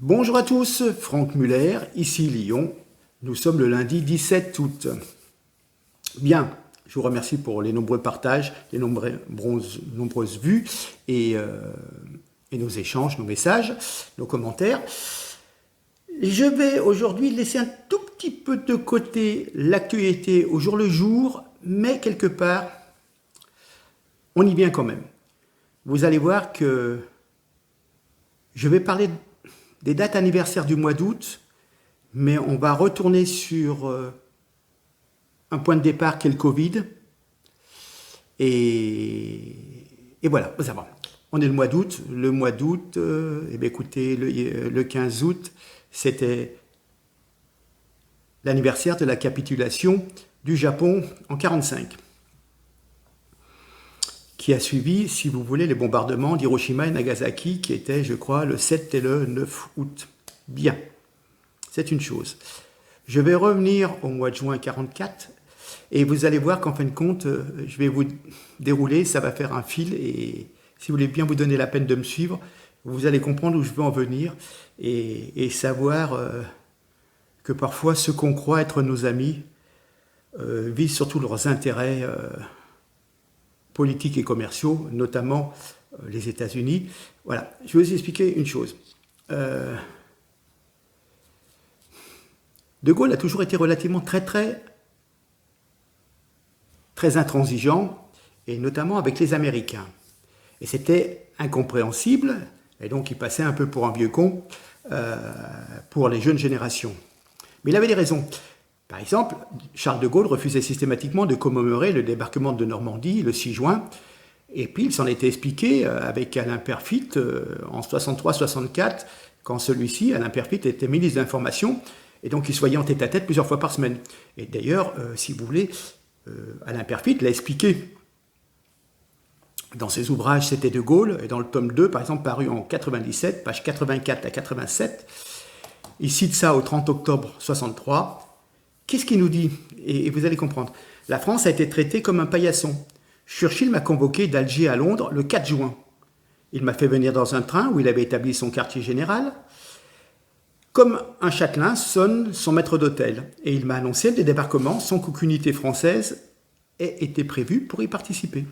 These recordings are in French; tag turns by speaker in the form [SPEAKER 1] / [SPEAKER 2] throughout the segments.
[SPEAKER 1] Bonjour à tous, Franck Muller, ici Lyon. Nous sommes le lundi 17 août. Bien, je vous remercie pour les nombreux partages, les nombreuses vues et nos échanges, nos messages, nos commentaires. Je vais aujourd'hui laisser un tout petit peu de côté l'actualité au jour le jour, mais quelque part, on y vient quand même. Vous allez voir que je vais parler des dates anniversaires du mois d'août, mais on va retourner sur un point de départ qui est le Covid. Et voilà, ça va. On est le mois d'août. Le mois d'août, écoutez, le 15 août, c'était l'anniversaire de la capitulation du Japon en 1945, qui a suivi, si vous voulez, les bombardements d'Hiroshima et Nagasaki, qui étaient, je crois, le 7 et le 9 août. Bien, c'est une chose. Je vais revenir au mois de juin 1944, et vous allez voir qu'en fin de compte, je vais vous dérouler, ça va faire un fil, et si vous voulez bien vous donner la peine de me suivre, vous allez comprendre où je veux en venir, et savoir que parfois ceux qu'on croit être nos amis visent surtout leurs intérêts politiques et commerciaux, notamment les États-Unis. Voilà, je vais vous expliquer une chose. De Gaulle a toujours été relativement très intransigeant, et notamment avec les Américains. Et c'était incompréhensible, et donc il passait un peu pour un vieux con pour les jeunes générations. Mais il avait des raisons. Par exemple, Charles de Gaulle refusait systématiquement de commémorer le débarquement de Normandie le 6 juin, et puis il s'en était expliqué avec Alain Peyrefitte en 63-64, quand celui-ci, Alain Peyrefitte, était ministre de l'Information, et donc il se voyait en tête-à-tête plusieurs fois par semaine. Et d'ailleurs, si vous voulez, Alain Peyrefitte l'a expliqué dans ses ouvrages C'était de Gaulle, et dans le tome 2, par exemple, paru en 97, page 84 à 87, il cite ça au 30 octobre 63. Qu'est-ce qu'il nous dit? Et vous allez comprendre. La France a été traitée comme un paillasson. Churchill m'a convoqué d'Alger à Londres le 4 juin. Il m'a fait venir dans un train où il avait établi son quartier général. Comme un châtelain sonne son maître d'hôtel. Et il m'a annoncé le débarquement sans qu'aucune unité française ait été prévue pour y participer.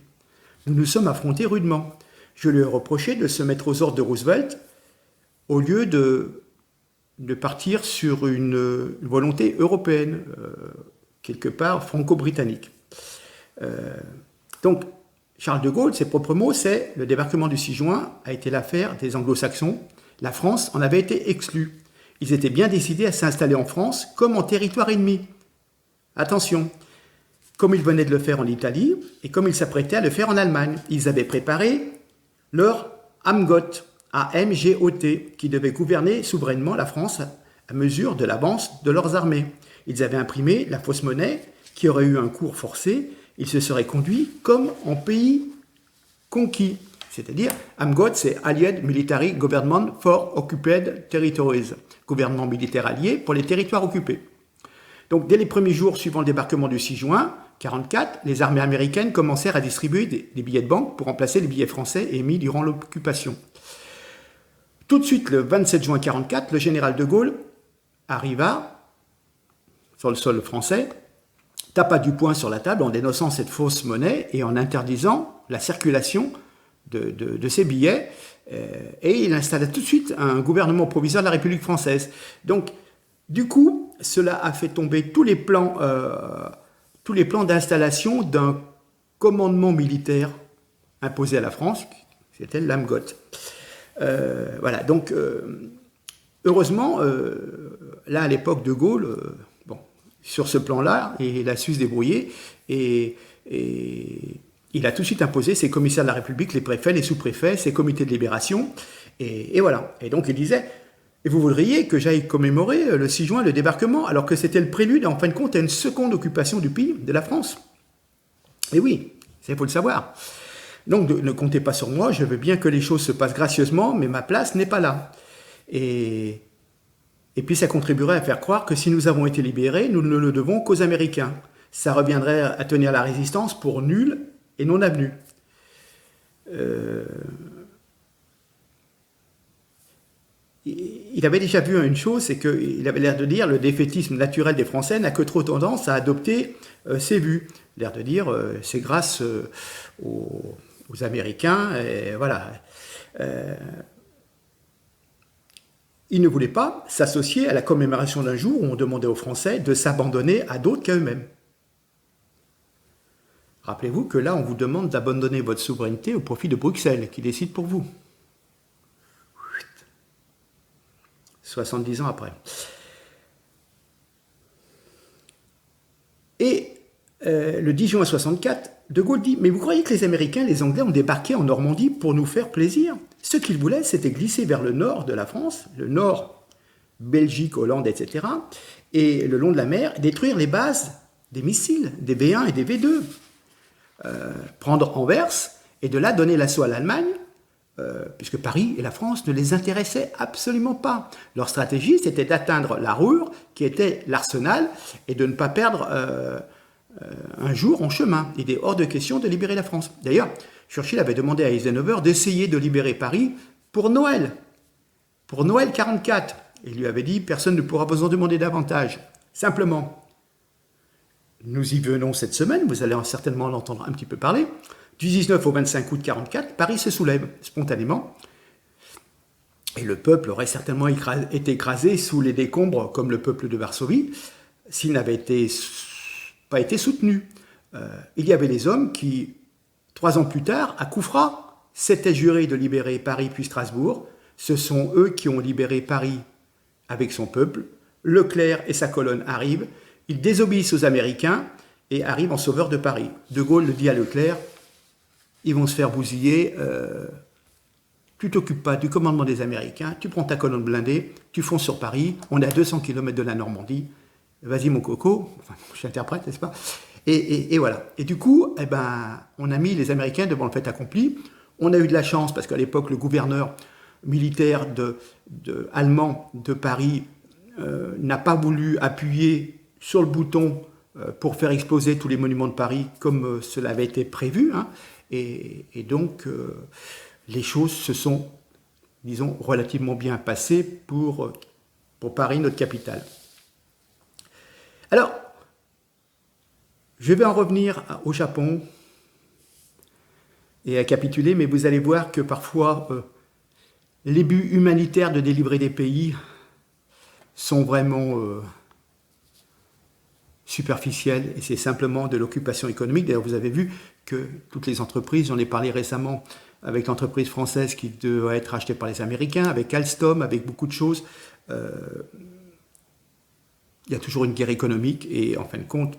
[SPEAKER 1] Nous nous sommes affrontés rudement. Je lui ai reproché de se mettre aux ordres de Roosevelt au lieu de partir sur une volonté européenne, quelque part franco-britannique. Donc, Charles de Gaulle, ses propres mots, c'est « Le débarquement du 6 juin a été l'affaire des anglo-saxons. La France en avait été exclue. Ils étaient bien décidés à s'installer en France comme en territoire ennemi. Attention, comme ils venaient de le faire en Italie et comme ils s'apprêtaient à le faire en Allemagne. Ils avaient préparé leur Amgot, A-M-G-O-T, qui devait gouverner souverainement la France à mesure de l'avance de leurs armées. Ils avaient imprimé la fausse monnaie qui aurait eu un cours forcé. Ils se seraient conduits comme en pays conquis. C'est-à-dire, Amgot, c'est Allied Military Government for Occupied Territories. Gouvernement militaire allié pour les territoires occupés. Donc, dès les premiers jours suivant le débarquement du 6 juin 1944, les armées américaines commencèrent à distribuer des billets de banque pour remplacer les billets français émis durant l'occupation. Tout de suite, le 27 juin 1944, le général de Gaulle arriva sur le sol français, tapa du poing sur la table en dénonçant cette fausse monnaie et en interdisant la circulation de ces billets. Et il installa tout de suite un gouvernement provisoire de la République française. Donc, du coup, cela a fait tomber tous les plans d'installation d'un commandement militaire imposé à la France, c'était l'AMGOT. Voilà, donc heureusement, là à l'époque de Gaulle, sur ce plan-là, il a su se débrouiller et il a tout de suite imposé ses commissaires de la République, les préfets, les sous-préfets, ses comités de libération, et voilà. Et donc il disait, et vous voudriez que j'aille commémorer le 6 juin le débarquement, alors que c'était le prélude, en fin de compte, à une seconde occupation du pays, de la France. Et oui, il faut le savoir. Donc ne comptez pas sur moi, je veux bien que les choses se passent gracieusement, mais ma place n'est pas là. Et puis ça contribuerait à faire croire que si nous avons été libérés, nous ne le devons qu'aux Américains. Ça reviendrait à tenir la résistance pour nulle et non avenue. il avait déjà vu une chose, c'est qu'il avait l'air de dire le défaitisme naturel des Français n'a que trop tendance à adopter ses vues. L'air de dire c'est grâce aux Américains, et voilà. Il ne voulait pas s'associer à la commémoration d'un jour où on demandait aux Français de s'abandonner à d'autres qu'à eux-mêmes. Rappelez-vous que là, on vous demande d'abandonner votre souveraineté au profit de Bruxelles, qui décide pour vous. 70 ans après. Et le 10 juin 64, De Gaulle dit « Mais vous croyez que les Américains, les Anglais ont débarqué en Normandie pour nous faire plaisir ? Ce qu'ils voulaient, c'était glisser vers le nord de la France, le nord, Belgique, Hollande, etc., et le long de la mer, détruire les bases des missiles, des V1 et des V2, prendre Anvers, et de là donner l'assaut à l'Allemagne, puisque Paris et la France ne les intéressaient absolument pas. Leur stratégie, c'était d'atteindre la Ruhr, qui était l'arsenal, et de ne pas perdre un jour en chemin. Il est hors de question de libérer la France. D'ailleurs, Churchill avait demandé à Eisenhower d'essayer de libérer Paris pour Noël 44. Il lui avait dit, personne ne pourra vous en demander davantage. Simplement, nous y venons cette semaine, vous allez certainement en entendre un petit peu parler. Du 19 au 25 août 44, Paris se soulève spontanément. Et le peuple aurait certainement été écrasé sous les décombres, comme le peuple de Varsovie, s'il n'avait pas été soutenu. Il y avait les hommes qui, 3 ans plus tard, à Koufra, s'étaient jurés de libérer Paris puis Strasbourg. Ce sont eux qui ont libéré Paris avec son peuple. Leclerc et sa colonne arrivent. Ils désobéissent aux Américains et arrivent en sauveur de Paris. De Gaulle le dit à Leclerc, ils vont se faire bousiller. Tu t'occupes pas du commandement des Américains, tu prends ta colonne blindée, tu fonces sur Paris, on est à 200 km de la Normandie. Vas-y mon coco, enfin, j'interprète, n'est-ce pas ? Et voilà. Et du coup, eh ben, on a mis les Américains devant le fait accompli. On a eu de la chance parce qu'à l'époque, le gouverneur militaire allemand de Paris n'a pas voulu appuyer sur le bouton pour faire exploser tous les monuments de Paris comme cela avait été prévu. Hein. Et donc, les choses se sont, disons, relativement bien passées pour Paris, notre capitale. Alors, je vais en revenir au Japon et à capituler, mais vous allez voir que parfois, les buts humanitaires de délivrer des pays sont vraiment superficiels et c'est simplement de l'occupation économique. D'ailleurs, vous avez vu que toutes les entreprises, j'en ai parlé récemment avec l'entreprise française qui doit être achetée par les Américains, avec Alstom, avec beaucoup de choses. Il y a toujours une guerre économique et en fin de compte,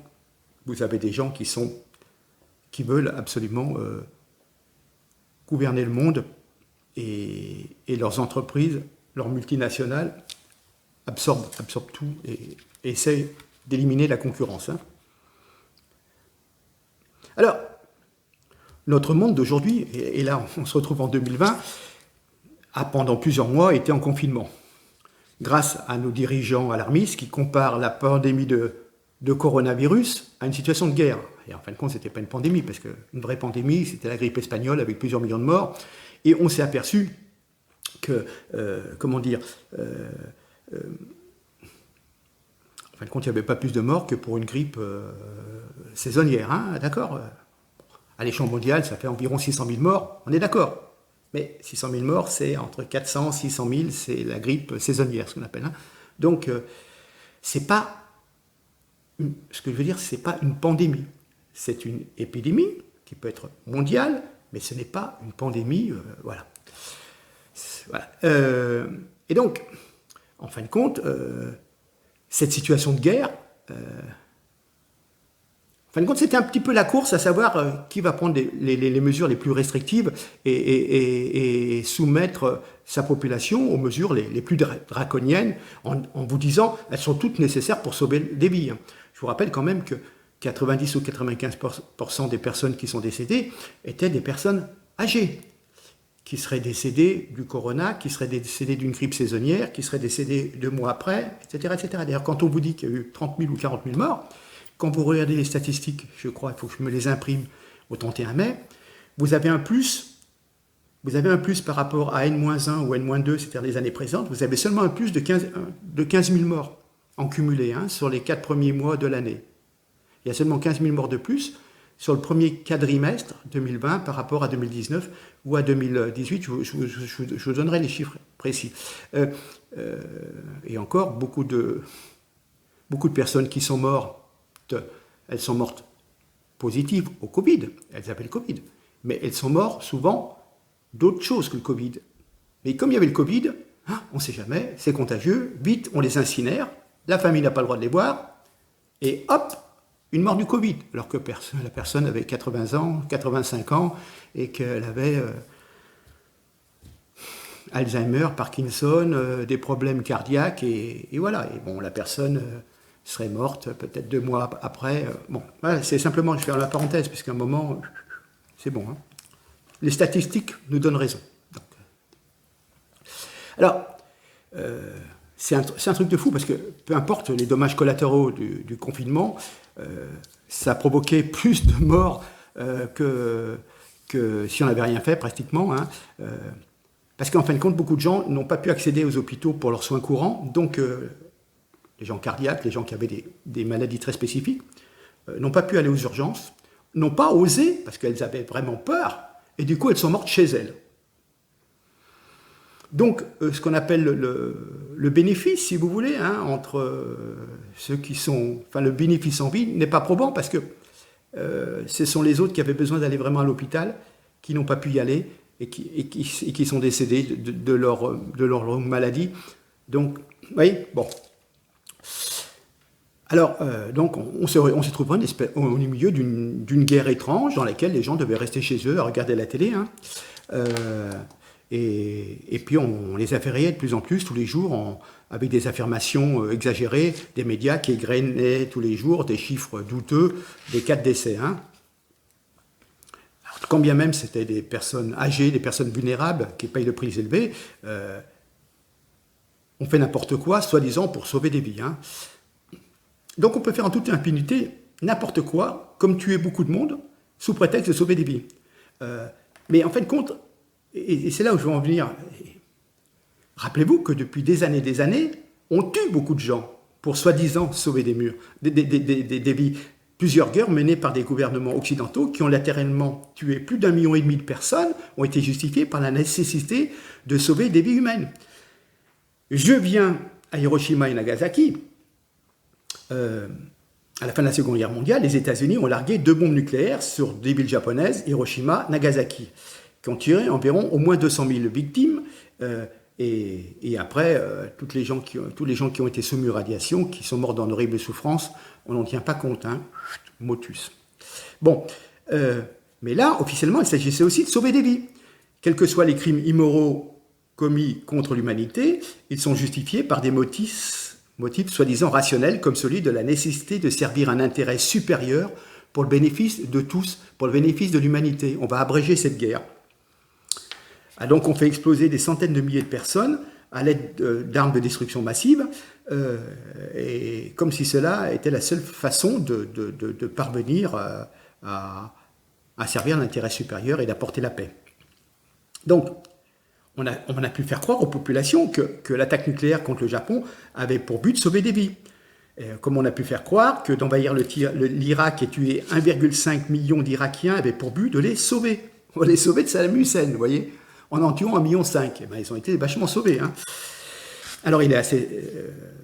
[SPEAKER 1] vous avez des gens qui veulent absolument gouverner le monde et leurs entreprises, leurs multinationales absorbent tout et essaient d'éliminer la concurrence. Hein. Alors, notre monde d'aujourd'hui, et là on se retrouve en 2020, a pendant plusieurs mois été en confinement. Grâce à nos dirigeants alarmistes qui comparent la pandémie de coronavirus à une situation de guerre. Et en fin de compte, ce n'était pas une pandémie, parce qu'une vraie pandémie, c'était la grippe espagnole avec plusieurs millions de morts. Et on s'est aperçu que, en fin de compte, il n'y avait pas plus de morts que pour une grippe saisonnière. Hein, d'accord ? À l'échelle mondiale, ça fait environ 600 000 morts, on est d'accord. Mais 600 000 morts, c'est entre 400 et 600 000, c'est la grippe saisonnière, ce qu'on appelle. Hein. Donc, c'est pas... Ce que je veux dire, ce n'est pas une pandémie. C'est une épidémie qui peut être mondiale, mais ce n'est pas une pandémie. Voilà. Et donc, en fin de compte, cette situation de guerre, en fin de compte, c'était un petit peu la course à savoir qui va prendre les mesures les plus restrictives et soumettre sa population aux mesures les plus draconiennes en vous disant elles sont toutes nécessaires pour sauver des vies. Je vous rappelle quand même que 90 ou 95% des personnes qui sont décédées étaient des personnes âgées, qui seraient décédées du corona, qui seraient décédées d'une grippe saisonnière, qui seraient décédées 2 mois après, etc., etc. D'ailleurs, quand on vous dit qu'il y a eu 30 000 ou 40 000 morts, quand vous regardez les statistiques, je crois, il faut que je me les imprime au 31 mai, vous avez un plus vous avez un plus par rapport à N-1 ou N-2, c'est-à-dire les années présentes, vous avez seulement un plus de 15 000 morts en cumulé hein, sur les 4 premiers mois de l'année. Il y a seulement 15 000 morts de plus sur le premier quadrimestre 2020 par rapport à 2019 ou à 2018. Je vous donnerai les chiffres précis. Et encore, beaucoup de personnes qui sont mortes, elles sont mortes positives au Covid, elles appellent Covid, mais elles sont mortes souvent d'autres choses que le Covid. Mais comme il y avait le Covid, hein, on ne sait jamais, c'est contagieux, vite on les incinère, la famille n'a pas le droit de les voir, et hop, une mort du Covid, alors que la personne avait 80 ans, 85 ans, et qu'elle avait Alzheimer, Parkinson, des problèmes cardiaques, et voilà. Et bon, la personne serait morte peut-être 2 mois après. Bon, voilà, c'est simplement, je fais la parenthèse, puisqu'à un moment, c'est bon. Hein. Les statistiques nous donnent raison. Donc, alors, c'est un truc de fou, parce que peu importe les dommages collatéraux du confinement, ça a provoqué plus de morts que si on n'avait rien fait, pratiquement. Hein. Parce qu'en fin de compte, beaucoup de gens n'ont pas pu accéder aux hôpitaux pour leurs soins courants. Donc, les gens cardiaques, les gens qui avaient des maladies très spécifiques, n'ont pas pu aller aux urgences, n'ont pas osé, parce qu'elles avaient vraiment peur, et du coup, elles sont mortes chez elles. Donc, ce qu'on appelle le bénéfice, si vous voulez, hein, entre ceux qui sont... Enfin, le bénéfice en vie n'est pas probant, parce que ce sont les autres qui avaient besoin d'aller vraiment à l'hôpital, qui n'ont pas pu y aller, et qui sont décédés de leur longue maladie. Donc, vous voyez, bon. Alors, donc, on se retrouve au milieu d'une guerre étrange dans laquelle les gens devaient rester chez eux à regarder la télé. Hein. Et puis, on les a fait rire de plus en plus tous les jours avec des affirmations exagérées, des médias qui égrenaient tous les jours des chiffres douteux des cas de décès. Hein. Alors, quand bien même c'était des personnes âgées, des personnes vulnérables qui payent le prix élevé, on fait n'importe quoi, soi-disant pour sauver des vies. Hein. Donc on peut faire en toute impunité n'importe quoi, comme tuer beaucoup de monde, sous prétexte de sauver des vies. Mais en fin de compte, et c'est là où je veux en venir, rappelez-vous que depuis des années, on tue beaucoup de gens pour soi-disant sauver des vies. Plusieurs guerres menées par des gouvernements occidentaux qui ont latéralement tué plus d'1,5 million de personnes ont été justifiées par la nécessité de sauver des vies humaines. Je viens à Hiroshima et Nagasaki. À la fin de la Seconde Guerre mondiale, les États-Unis ont largué 2 bombes nucléaires sur des villes japonaises, Hiroshima, Nagasaki, qui ont tiré environ au moins 200 000 victimes. Et après, tous les gens qui ont été soumis aux radiations, qui sont morts dans d'horribles souffrances, on n'en tient pas compte. Hein. Motus. Bon, mais là, officiellement, il s'agissait aussi de sauver des vies. Quels que soient les crimes immoraux commis contre l'humanité, ils sont justifiés par des motifs soi-disant rationnels, comme celui de la nécessité de servir un intérêt supérieur pour le bénéfice de tous, pour le bénéfice de l'humanité. On va abréger cette guerre. Ah, donc on fait exploser des centaines de milliers de personnes à l'aide d'armes de destruction massive, et comme si cela était la seule façon de parvenir à servir l'intérêt supérieur et d'apporter la paix. Donc, on a pu faire croire aux populations que l'attaque nucléaire contre le Japon avait pour but de sauver des vies. Comme on a pu faire croire que d'envahir l'Irak et tuer 1,5 million d'Irakiens avait pour but de les sauver. On va les sauver de Saddam Hussein, vous voyez, en tuant 1,5 million. Eh ben, ils ont été vachement sauvés. Hein. Alors il est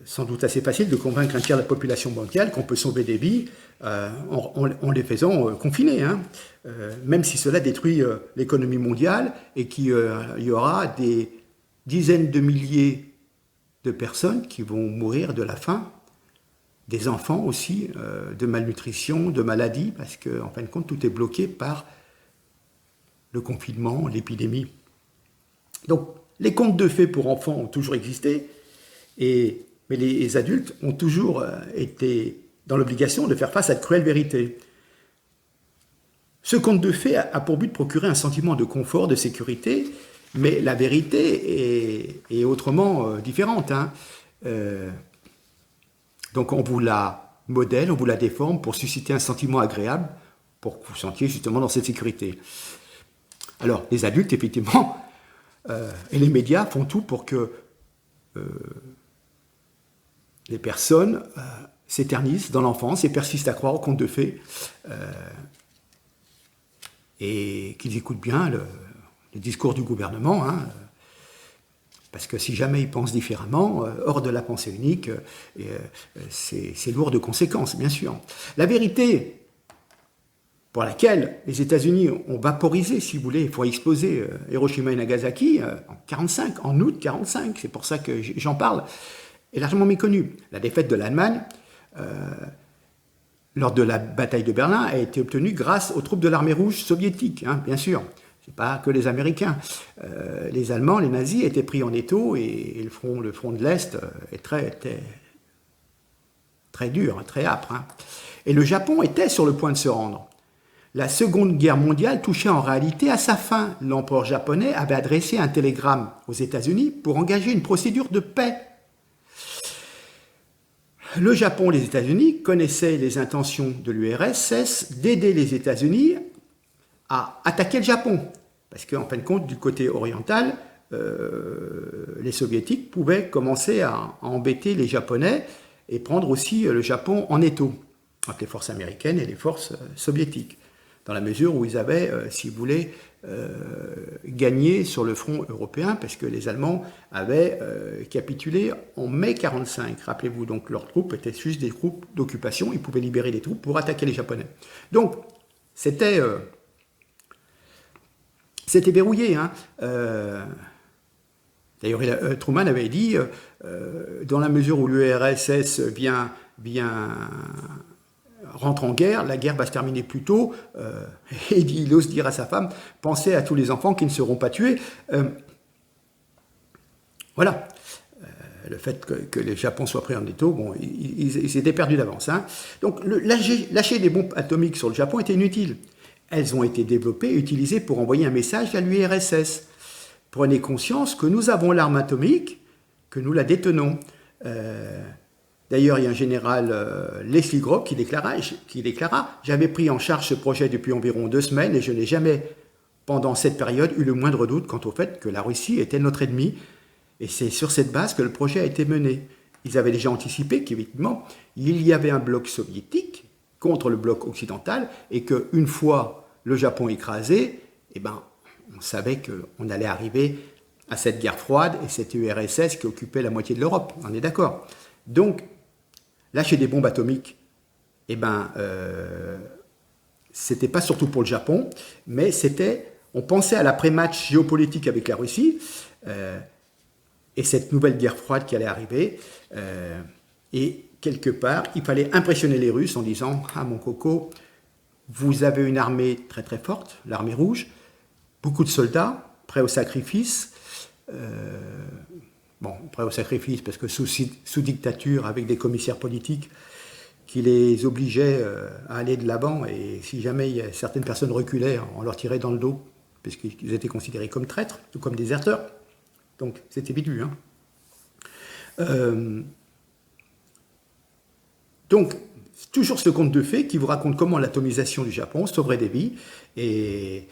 [SPEAKER 1] sans doute assez facile de convaincre un tiers de la population mondiale qu'on peut sauver des vies en les faisant confiner, hein. Même si cela détruit l'économie mondiale et qu'il y aura des dizaines de milliers de personnes qui vont mourir de la faim, des enfants aussi, de malnutrition, de maladies, parce qu'en fin de compte, tout est bloqué par le confinement, l'épidémie. Donc, les contes de fées pour enfants ont toujours existé, mais les adultes ont toujours été dans l'obligation de faire face à de cruelles vérités. Ce conte de fées a pour but de procurer un sentiment de confort, de sécurité, mais la vérité est autrement différente. Hein. Donc on vous la modèle, on vous la déforme pour susciter un sentiment agréable, pour que vous sentiez justement dans cette sécurité. Alors, les adultes, effectivement, et les médias font tout pour que les personnes s'éternisent dans l'enfance et persistent à croire au conte de fées et qu'ils écoutent bien le discours du gouvernement, hein, parce que si jamais ils pensent différemment, hors de la pensée unique, c'est lourd de conséquences, bien sûr. La vérité pour laquelle les États-Unis ont vaporisé, si vous voulez, il faut exploser Hiroshima et Nagasaki en 45, en août 45, c'est pour ça que j'en parle, est largement méconnue. La défaite de l'Allemagne lors de la bataille de Berlin a été obtenue grâce aux troupes de l'armée rouge soviétique, hein, bien sûr. C'est pas que les Américains. Les Allemands, les nazis étaient pris en étau et le front de l'Est était très dur, hein, très âpre. Hein. Et le Japon était sur le point de se rendre. La Seconde Guerre mondiale touchait en réalité à sa fin. L'empereur japonais avait adressé un télégramme aux États-Unis pour engager une procédure de paix. Le Japon et les États-Unis connaissaient les intentions de l'URSS d'aider les États-Unis à attaquer le Japon. Parce qu'en fin de compte, du côté oriental, les Soviétiques pouvaient commencer à embêter les Japonais et prendre aussi le Japon en étau, entre les forces américaines et les forces soviétiques, dans la mesure où ils avaient, si vous voulez, gagné sur le front européen, parce que les Allemands avaient capitulé en mai 1945. Rappelez-vous, donc leurs troupes étaient juste des troupes d'occupation, ils pouvaient libérer les troupes pour attaquer les Japonais. Donc, c'était verrouillé. Hein. D'ailleurs, Truman avait dit, dans la mesure où l'URSS rentre en guerre, la guerre va se terminer plus tôt. Et il ose dire à sa femme, pensez à tous les enfants qui ne seront pas tués. Voilà. Le fait que le Japon soit pris en étau, bon, ils étaient perdus d'avance. Hein. Donc, lâcher des bombes atomiques sur le Japon était inutile. Elles ont été développées et utilisées pour envoyer un message à l'URSS. Prenez conscience que nous avons l'arme atomique, que nous la détenons. D'ailleurs, il y a un général, Leslie Grob, qui déclara « J'avais pris en charge ce projet depuis environ 2 semaines et je n'ai jamais, pendant cette période, eu le moindre doute quant au fait que la Russie était notre ennemi. Et c'est sur cette base que le projet a été mené. » Ils avaient déjà anticipé qu'effectivement, il y avait un bloc soviétique contre le bloc occidental et qu'une fois le Japon écrasé, eh ben, on savait qu'on allait arriver à cette guerre froide et cette URSS qui occupait la moitié de l'Europe. On est d'accord. Donc, lâcher des bombes atomiques, eh ben, c'était pas surtout pour le Japon, mais on pensait à l'après-match géopolitique avec la Russie et cette nouvelle guerre froide qui allait arriver. Et quelque part, il fallait impressionner les Russes en disant « Ah mon coco, vous avez une armée très très forte, l'armée rouge, beaucoup de soldats, prêts au sacrifice. Prêts au sacrifice parce que sous dictature, avec des commissaires politiques qui les obligeaient à aller de l'avant, et si jamais certaines personnes reculaient, on leur tirait dans le dos, parce qu'ils étaient considérés comme traîtres ou comme déserteurs. Donc c'était vite vu. Hein. Donc, toujours ce conte de fées qui vous raconte comment l'atomisation du Japon sauverait des vies. Et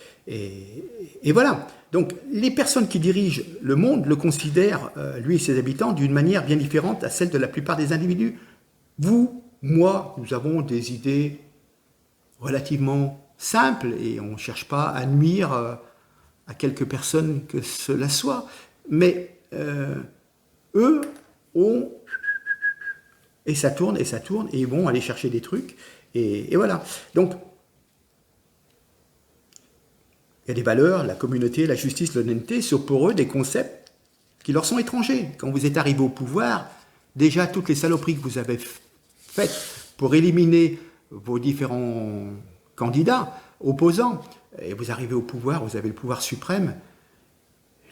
[SPEAKER 1] voilà. Donc, les personnes qui dirigent le monde le considèrent, lui et ses habitants, d'une manière bien différente à celle de la plupart des individus. Vous, moi, nous avons des idées relativement simples et on ne cherche pas à nuire à quelques personnes que cela soit. Mais eux ont... Et ça tourne, et ils vont aller chercher des trucs, et voilà. Donc, il y a des valeurs, la communauté, la justice, l'honnêteté, sont pour eux des concepts qui leur sont étrangers. Quand vous êtes arrivé au pouvoir, déjà toutes les saloperies que vous avez faites pour éliminer vos différents candidats, opposants, et vous arrivez au pouvoir, vous avez le pouvoir suprême.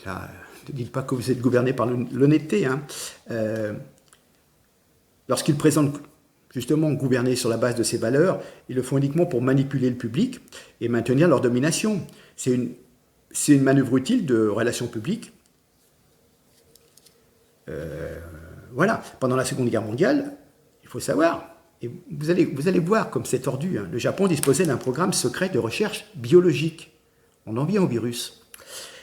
[SPEAKER 1] Là, ne dites pas que vous êtes gouverné par l'honnêteté, hein. Lorsqu'ils présentent justement gouverner sur la base de ces valeurs, ils le font uniquement pour manipuler le public et maintenir leur domination. C'est une manœuvre utile de relations publiques. Voilà. Pendant la Seconde Guerre mondiale, il faut savoir, et vous allez voir comme c'est tordu, hein, le Japon disposait d'un programme secret de recherche biologique. on en vient au virus,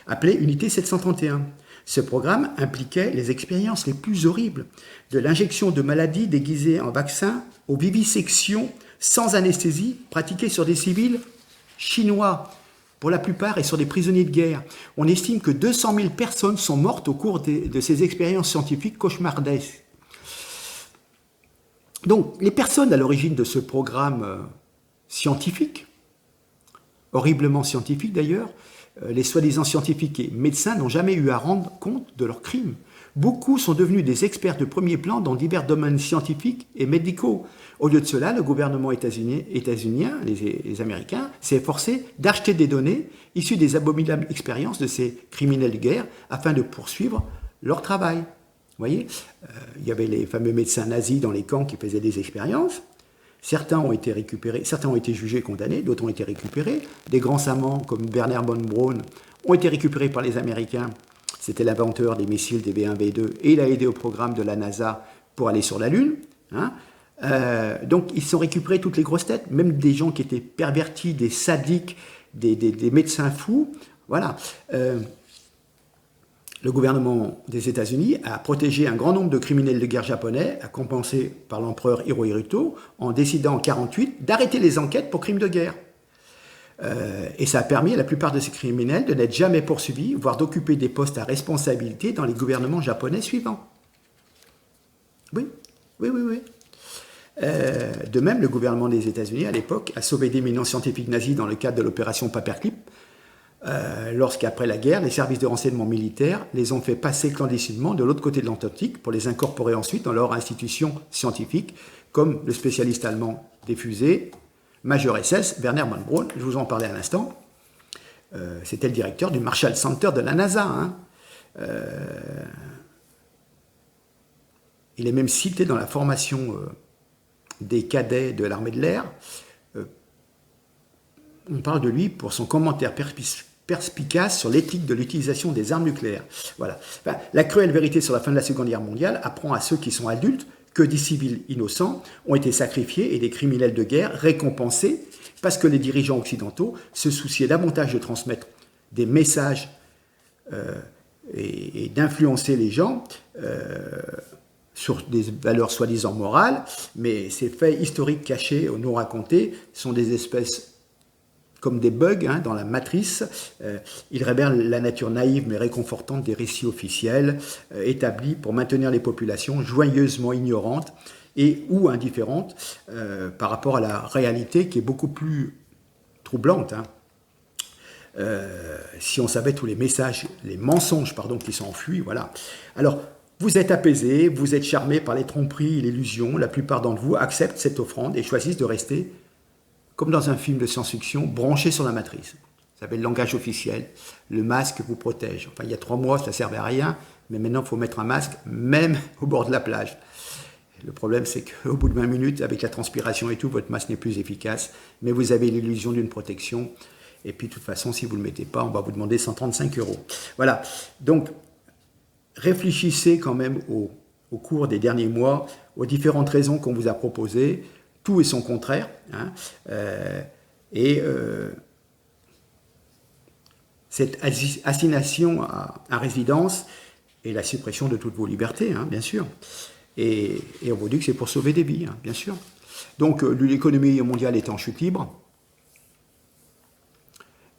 [SPEAKER 1] appelé Unité 731. Ce programme impliquait les expériences les plus horribles, de l'injection de maladies déguisées en vaccins aux vivisections sans anesthésie pratiquées sur des civils chinois, pour la plupart, et sur des prisonniers de guerre. On estime que 200 000 personnes sont mortes au cours de ces expériences scientifiques cauchemardesques. Donc, les personnes à l'origine de ce programme scientifique, horriblement scientifique d'ailleurs, les soi-disant scientifiques et médecins n'ont jamais eu à rendre compte de leurs crimes. Beaucoup sont devenus des experts de premier plan dans divers domaines scientifiques et médicaux. Au lieu de cela, le gouvernement états-unien, les Américains, s'est efforcé d'acheter des données issues des abominables expériences de ces criminels de guerre afin de poursuivre leur travail. Vous voyez, il y avait les fameux médecins nazis dans les camps qui faisaient des expériences. Certains ont été récupérés, certains ont été jugés, condamnés, d'autres ont été récupérés. Des grands savants comme Werner von Braun ont été récupérés par les Américains. C'était l'inventeur des missiles, des V1, V2, et il a aidé au programme de la NASA pour aller sur la Lune. Donc ils sont récupérés toutes les grosses têtes, même des gens qui étaient pervertis, des sadiques, des médecins fous. Voilà. Le gouvernement des États-Unis a protégé un grand nombre de criminels de guerre japonais, à compenser par l'empereur Hirohito, en décidant en 1948 d'arrêter les enquêtes pour crimes de guerre. Et ça a permis à la plupart de ces criminels de n'être jamais poursuivis, voire d'occuper des postes à responsabilité dans les gouvernements japonais suivants. Oui. De même, le gouvernement des États-Unis, à l'époque, a sauvé d'éminents scientifiques nazis dans le cadre de l'opération Paperclip, lorsqu'après la guerre, les services de renseignement militaires les ont fait passer clandestinement de l'autre côté de l'Atlantique pour les incorporer ensuite dans leur institution scientifique, comme le spécialiste allemand des fusées, Major SS, Werner von Braun, je vous en parlais à l'instant. C'était le directeur du Marshall Center de la NASA. Il est même cité dans la formation des cadets de l'armée de l'air. On parle de lui pour son commentaire perspicace sur l'éthique de l'utilisation des armes nucléaires. Voilà. Enfin, la cruelle vérité sur la fin de la Seconde Guerre mondiale apprend à ceux qui sont adultes que des civils innocents ont été sacrifiés et des criminels de guerre récompensés parce que les dirigeants occidentaux se souciaient davantage de transmettre des messages et d'influencer les gens sur des valeurs soi-disant morales, mais ces faits historiques cachés ou non racontés sont des espèces comme des bugs dans la matrice. Ils révèlent la nature naïve mais réconfortante des récits officiels établis pour maintenir les populations joyeusement ignorantes et ou indifférentes par rapport à la réalité qui est beaucoup plus troublante. Si on savait tous les messages, les mensonges qui sont enfuis, voilà. Alors, vous êtes apaisés, vous êtes charmés par les tromperies et l'illusion. La plupart d'entre vous acceptent cette offrande et choisissent de rester, comme dans un film de science-fiction, branchés sur la matrice. Ça s'appelle le langage officiel. Le masque vous protège. Enfin, il y a 3 mois, ça ne servait à rien, mais maintenant, il faut mettre un masque, même au bord de la plage. Le problème, c'est qu'au bout de 20 minutes, avec la transpiration et tout, votre masque n'est plus efficace, mais vous avez l'illusion d'une protection. Et puis, de toute façon, si vous ne le mettez pas, on va vous demander 135 €. Voilà. Donc, réfléchissez quand même au cours des derniers mois aux différentes raisons qu'on vous a proposées, tout et son contraire, cette assignation à résidence et la suppression de toutes vos libertés, bien sûr. Et on vous dit que c'est pour sauver des vies, bien sûr. Donc l'économie mondiale est en chute libre,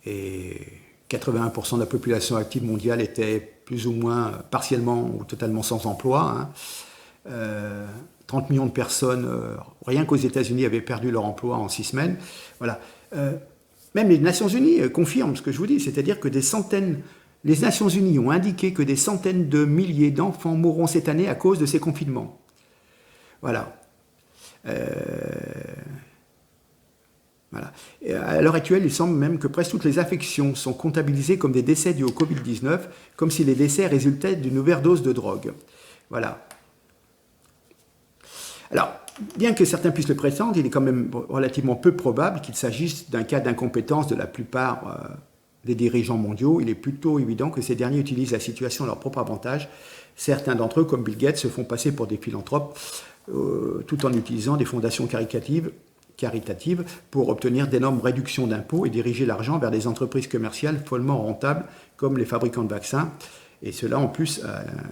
[SPEAKER 1] et 81% de la population active mondiale était plus ou moins partiellement ou totalement sans emploi. 30 millions de personnes, rien qu'aux États-Unis, avaient perdu leur emploi en 6 semaines. Voilà. Même les Nations Unies confirment ce que je vous dis, c'est-à-dire que les Nations Unies ont indiqué que des centaines de milliers d'enfants mourront cette année à cause de ces confinements. Voilà. Voilà. Et à l'heure actuelle, il semble même que presque toutes les affections sont comptabilisées comme des décès dus au Covid-19, comme si les décès résultaient d'une overdose de drogue. Voilà. Alors, bien que certains puissent le prétendre, il est quand même relativement peu probable qu'il s'agisse d'un cas d'incompétence de la plupart des dirigeants mondiaux. Il est plutôt évident que ces derniers utilisent la situation à leur propre avantage. Certains d'entre eux, comme Bill Gates, se font passer pour des philanthropes tout en utilisant des fondations caritatives caritatives pour obtenir d'énormes réductions d'impôts et diriger l'argent vers des entreprises commerciales follement rentables comme les fabricants de vaccins. Et cela, en plus,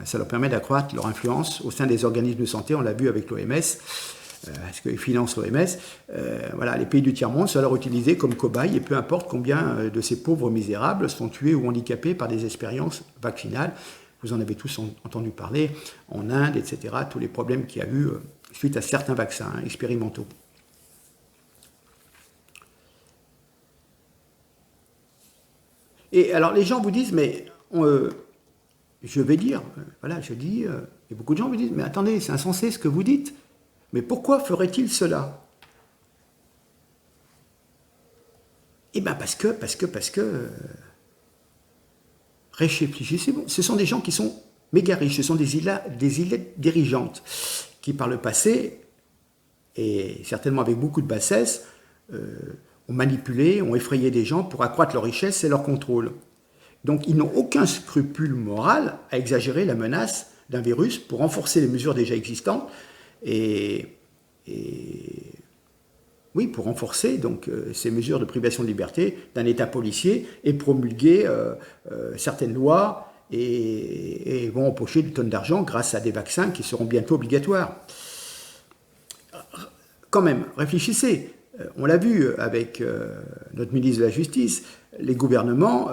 [SPEAKER 1] ça leur permet d'accroître leur influence au sein des organismes de santé. On l'a vu avec l'OMS, parce qu'ils financent l'OMS. Voilà, les pays du tiers-monde sont alors utilisés comme cobayes, et peu importe combien de ces pauvres misérables sont tués ou handicapés par des expériences vaccinales. Vous en avez tous entendu parler, en Inde, etc., tous les problèmes qu'il y a eu suite à certains vaccins expérimentaux. Et alors les gens vous disent, mais je vais dire, voilà, je dis, et beaucoup de gens me disent, mais attendez, c'est insensé ce que vous dites, mais pourquoi ferait-il cela? Eh bien parce que, réfléchissez, bon, ce sont des gens qui sont méga riches, ce sont des élites dirigeantes, qui par le passé, et certainement avec beaucoup de bassesse, ont manipulé, ont effrayé des gens pour accroître leur richesse et leur contrôle. Donc ils n'ont aucun scrupule moral à exagérer la menace d'un virus pour renforcer les mesures déjà existantes et oui, pour renforcer donc, ces mesures de privation de liberté d'un État policier et promulguer certaines lois et vont empocher des tonnes d'argent grâce à des vaccins qui seront bientôt obligatoires. Quand même, réfléchissez. On l'a vu avec notre ministre de la Justice, les gouvernements,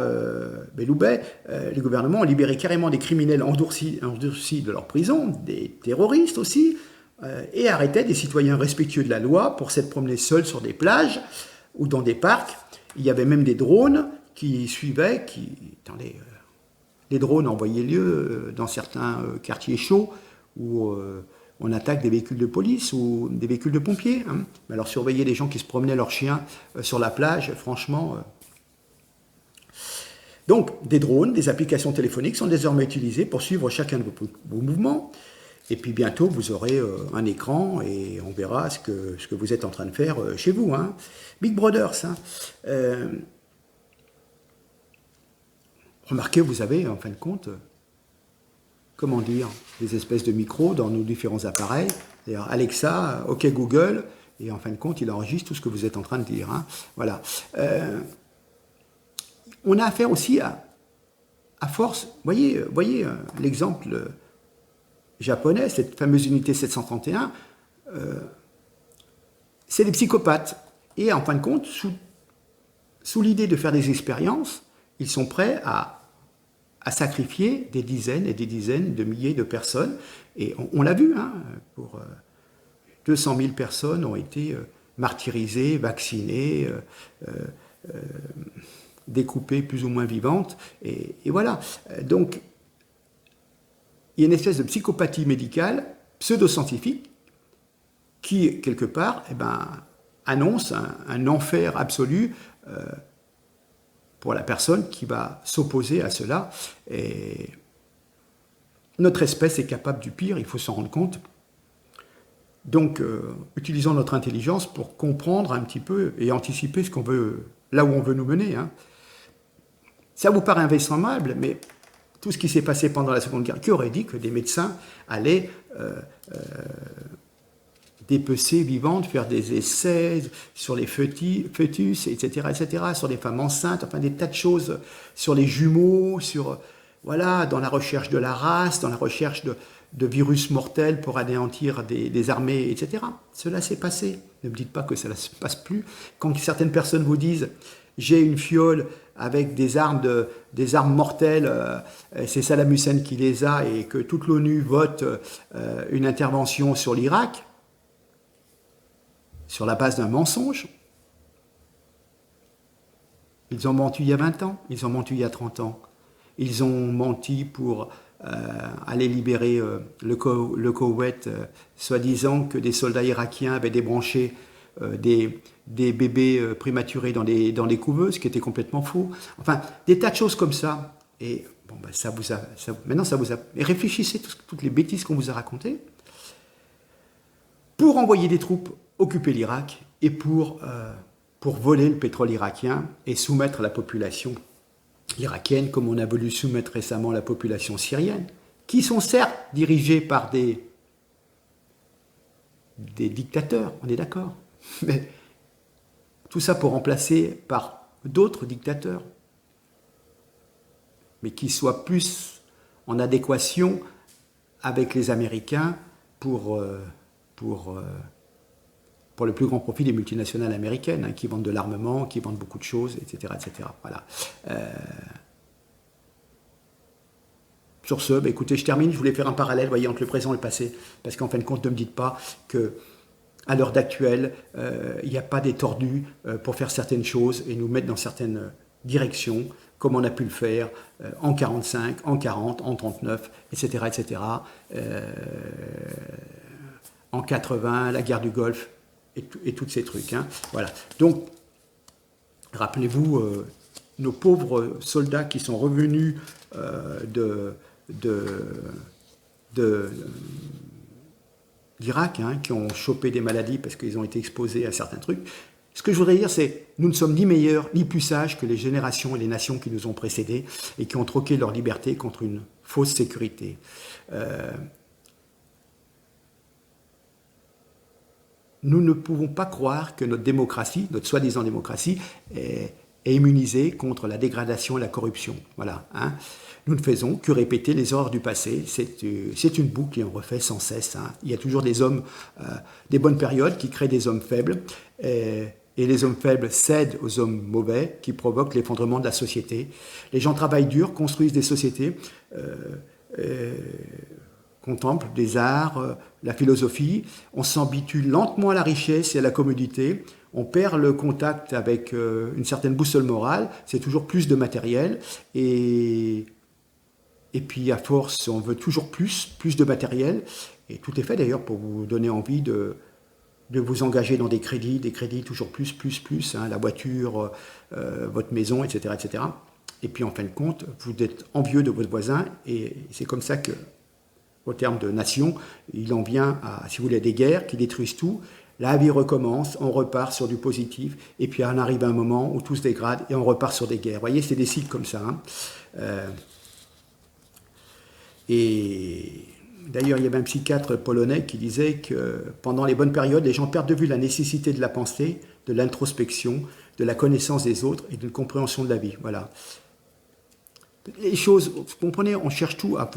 [SPEAKER 1] Belloubet, les gouvernements ont libéré carrément des criminels endurcis de leur prison, des terroristes aussi, et arrêtaient des citoyens respectueux de la loi pour s'être promenés seuls sur des plages ou dans des parcs. Il y avait même des drones qui suivaient, les drones envoyaient lieu dans certains quartiers chauds où on attaque des véhicules de police ou des véhicules de pompiers. Hein. Alors surveiller les gens qui se promenaient leurs chiens sur la plage, franchement... Donc des drones, des applications téléphoniques sont désormais utilisées pour suivre chacun de vos mouvements. Et puis bientôt, vous aurez un écran et on verra ce que vous êtes en train de faire chez vous. Hein. Big Brother, ça. Remarquez, vous avez, en fin de compte, comment dire, des espèces de micros dans nos différents appareils. D'ailleurs, Alexa, OK Google, et en fin de compte, il enregistre tout ce que vous êtes en train de dire. Hein. Voilà. On a affaire aussi à force, voyez l'exemple japonais, cette fameuse unité 731, c'est des psychopathes. Et en fin de compte, sous l'idée de faire des expériences, ils sont prêts à sacrifier des dizaines et des dizaines de milliers de personnes. Et on l'a vu, hein, pour 200 000 personnes ont été martyrisées, vaccinées, découpées plus ou moins vivantes. Et voilà. Donc, il y a une espèce de psychopathie médicale, pseudo-scientifique, qui, quelque part, annonce un enfer absolu pour la personne qui va s'opposer à cela. Et notre espèce est capable du pire, il faut s'en rendre compte. Donc, utilisons notre intelligence pour comprendre un petit peu et anticiper ce qu'on veut, là où on veut nous mener. Hein. Ça vous paraît invraisemblable, mais tout ce qui s'est passé pendant la Seconde Guerre, qui aurait dit que des médecins allaient dépecer vivantes, faire des essais sur les fœtus, etc., sur des femmes enceintes, enfin des tas de choses, sur les jumeaux, voilà, dans la recherche de la race, dans la recherche de virus mortels pour anéantir des armées, etc. Cela s'est passé. Ne me dites pas que ça ne se passe plus. Quand certaines personnes vous disent « j'ai une fiole avec des armes mortelles, c'est Saddam Hussein qui les a et que toute l'ONU vote une intervention sur l'Irak, sur la base d'un mensonge. Ils ont menti il y a 20 ans, ils ont menti il y a 30 ans. Ils ont menti pour aller libérer le Koweït, soi-disant que des soldats irakiens avaient débranché des bébés prématurés dans des couveuses, ce qui était complètement faux. Enfin, des tas de choses comme ça. Et bon, maintenant, ça vous a... Et réfléchissez toutes les bêtises qu'on vous a racontées pour envoyer des troupes occuper l'Irak et pour voler le pétrole irakien et soumettre la population irakienne, comme on a voulu soumettre récemment la population syrienne, qui sont certes dirigés par des dictateurs, on est d'accord, mais Tout ça pour remplacer par d'autres dictateurs, mais qui soient plus en adéquation avec les Américains pour le plus grand profit des multinationales américaines, hein, qui vendent de l'armement, qui vendent beaucoup de choses, etc. etc. Voilà. Sur ce, bah, écoutez, je termine. Je voulais faire un parallèle, voyez, entre le présent et le passé, parce qu'en fin de compte, ne me dites pas que à l'heure d'actuelle, il n'y a pas des tordus pour faire certaines choses et nous mettre dans certaines directions, comme on a pu le faire en 45, en 40, en 39, etc., etc. En 80, la guerre du Golfe et tous ces trucs. Hein. Voilà. Donc, rappelez-vous, nos pauvres soldats qui sont revenus d'Irak, hein, qui ont chopé des maladies parce qu'ils ont été exposés à certains trucs. Ce que je voudrais dire, c'est nous ne sommes ni meilleurs ni plus sages que les générations et les nations qui nous ont précédés et qui ont troqué leur liberté contre une fausse sécurité. Nous ne pouvons pas croire que notre démocratie, notre soi-disant démocratie, est immunisée contre la dégradation et la corruption. Voilà. Hein. Nous ne faisons que répéter les erreurs du passé. C'est une boucle qui en refait sans cesse. Hein. Il y a toujours des hommes, des bonnes périodes qui créent des hommes faibles. Et les hommes faibles cèdent aux hommes mauvais qui provoquent l'effondrement de la société. Les gens travaillent dur, construisent des sociétés, contemplent des arts, la philosophie. On s'habitue lentement à la richesse et à la commodité. On perd le contact avec une certaine boussole morale. C'est toujours plus de matériel. Et puis, à force, on veut toujours plus de matériel. Et tout est fait d'ailleurs pour vous donner envie de vous engager dans des crédits toujours plus, hein, la voiture, votre maison, etc., etc. Et puis, en fin de compte, vous êtes envieux de votre voisin. Et c'est comme ça que, au terme de nation, il en vient à, si vous voulez, des guerres qui détruisent tout. La vie recommence, on repart sur du positif. Et puis, on arrive à un moment où tout se dégrade et on repart sur des guerres. Vous voyez, c'est des cycles comme ça. Hein. Et d'ailleurs, il y avait un psychiatre polonais qui disait que pendant les bonnes périodes, les gens perdent de vue la nécessité de la pensée, de l'introspection, de la connaissance des autres et d'une compréhension de la vie. Voilà. Les choses, vous comprenez, on cherche tout à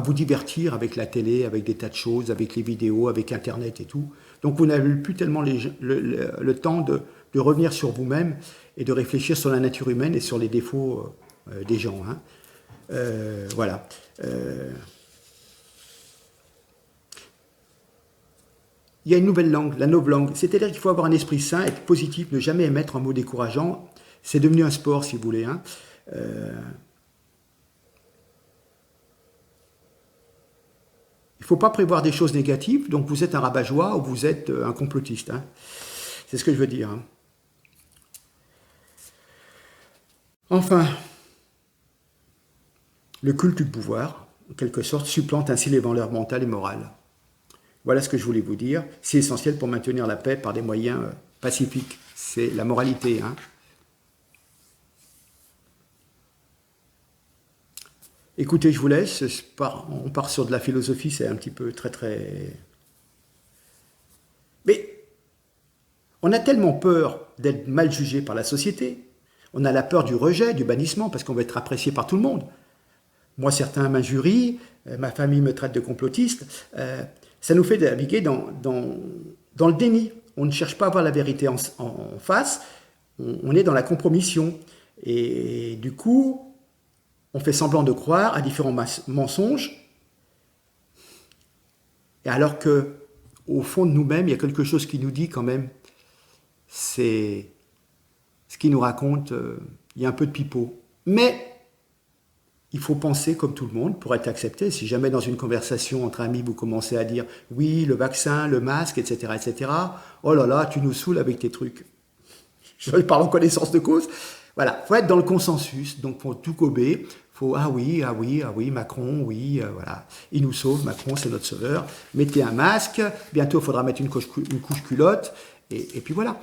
[SPEAKER 1] vous divertir avec la télé, avec des tas de choses, avec les vidéos, avec Internet et tout. Donc vous n'avez plus tellement le temps de revenir sur vous-même et de réfléchir sur la nature humaine et sur les défauts des gens. Hein. Voilà. Il y a une nouvelle langue, la novlangue. C'est-à-dire qu'il faut avoir un esprit sain, être positif, ne jamais émettre un mot décourageant. C'est devenu un sport, si vous voulez. Hein. Il ne faut pas prévoir des choses négatives, donc vous êtes un rabat-joie ou vous êtes un complotiste. Hein. C'est ce que je veux dire. Hein. Enfin, le culte du pouvoir, en quelque sorte, supplante ainsi les valeurs mentales et morales. Voilà ce que je voulais vous dire. C'est essentiel pour maintenir la paix par des moyens pacifiques. C'est la moralité. Hein. Écoutez, je vous laisse. On part sur de la philosophie, c'est un petit peu très... Mais on a tellement peur d'être mal jugé par la société. On a la peur du rejet, du bannissement, parce qu'on va être apprécié par tout le monde. Moi, certains m'injurient, ma famille me traite de complotiste. Ça nous fait naviguer dans le déni. On ne cherche pas à voir la vérité en face, on est dans la compromission. Et du coup, on fait semblant de croire à différents mensonges, et alors que, au fond de nous-mêmes, il y a quelque chose qui nous dit quand même, c'est ce qui nous raconte, il y a un peu de pipeau. Mais il faut penser comme tout le monde pour être accepté. Si jamais dans une conversation entre amis, vous commencez à dire « oui, le vaccin, le masque, etc. etc. » Oh là là, tu nous saoules avec tes trucs. Je parle en connaissance de cause. Voilà, il faut être dans le consensus, donc il faut tout gober. Faut ah oui, Macron, oui, voilà. Il nous sauve, Macron, c'est notre sauveur. Mettez un masque, bientôt il faudra mettre une couche culotte, et puis voilà.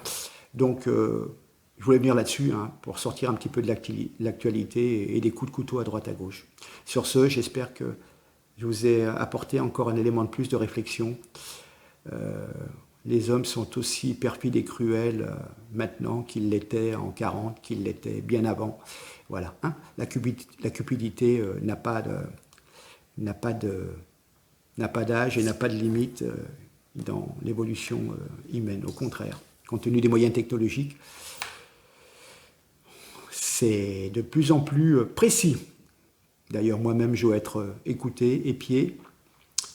[SPEAKER 1] Donc, je voulais venir là-dessus hein, pour sortir un petit peu de l'actualité et des coups de couteau à droite à gauche. Sur ce, j'espère que je vous ai apporté encore un élément de plus de réflexion. Les hommes sont aussi perfides et cruels maintenant qu'il l'était en 40, qu'il l'était bien avant. Voilà. Hein. La cupidité n'a pas d'âge et n'a pas de limite dans l'évolution humaine. Au contraire, compte tenu des moyens technologiques, c'est de plus en plus précis. D'ailleurs, moi-même, je dois être écouté, épié.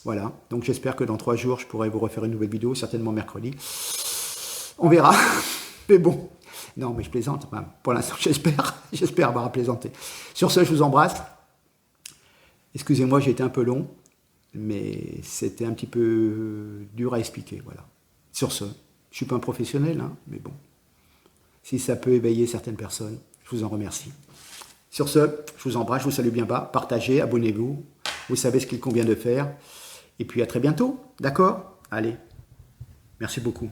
[SPEAKER 1] Voilà. Donc, j'espère que dans 3 jours, je pourrai vous refaire une nouvelle vidéo, certainement mercredi. On verra. Mais bon. Non, mais je plaisante. Enfin, pour l'instant, j'espère avoir à plaisanter. Sur ce, je vous embrasse. Excusez-moi, j'ai été un peu long, mais c'était un petit peu dur à expliquer. Voilà. Sur ce, je ne suis pas un professionnel, hein, mais bon. Si ça peut éveiller certaines personnes, je vous en remercie. Sur ce, je vous embrasse, je vous salue bien bas. Partagez, abonnez-vous. Vous savez ce qu'il convient de faire. Et puis à très bientôt. D'accord? Allez. Merci beaucoup.